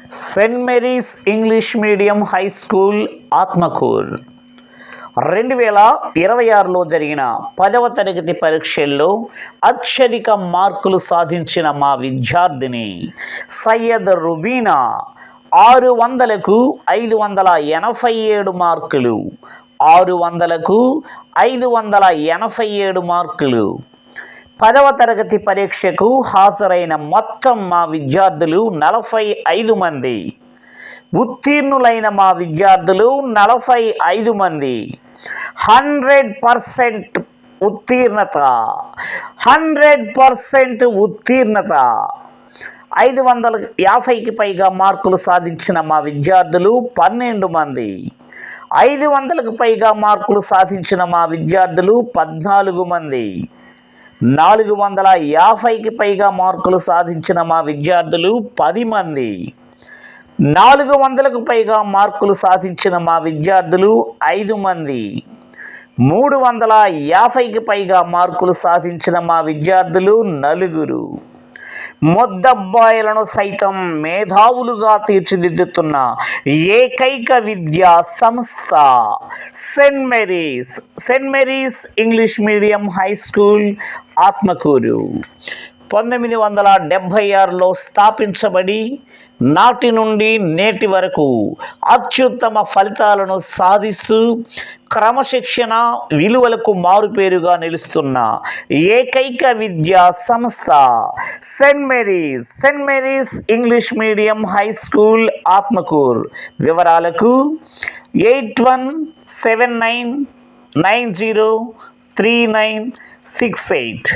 Saint Mary's English medium high school Atmakur 2026లో జరిగిన 10వ తరగతి పరీక్షల్లో అత్యధిక మార్కులు సాధించిన మా విద్యార్థిని సయ్యద్ రుబీనా 600కు 587 మార్కులు 600కు 587 మార్కులు. 10వ తరగతి పరీక్షకు హాజరైన మొత్తం మా విద్యార్థులు 45 మంది. ఉత్తీర్ణులైన మా విద్యార్థులు 45 మంది. 100% ఉత్తీర్ణత 100% ఉత్తీర్ణత. 550కి పైగా మార్కులు సాధించిన మా విద్యార్థులు 12 మంది. 500కు పైగా మార్కులు సాధించిన మా విద్యార్థులు 14 మంది. 450కి పైగా మార్కులు సాధించిన మా విద్యార్థులు 10 మంది. 400కు పైగా మార్కులు సాధించిన మా విద్యార్థులు 5 మంది. 350కి పైగా మార్కులు సాధించిన మా విద్యార్థులు 4. మొద్దబ్బాయిలను సైతం మేధావులుగా తీర్చిదిద్దుతున్న ఏకైక విద్యా సంస్థ Saint Mary's English medium high school Atmakur. 1976లో స్థాపించబడి నాటి నుండి నేటి వరకు అత్యుత్తమ ఫలితాలను సాధిస్తూ క్రమశిక్షణ విలువలకు మారుపేరుగా నిలుస్తున్న ఏకైక విద్యా సంస్థ Saint Mary's English medium high school Atmakur. వివరాలకు 8179903968.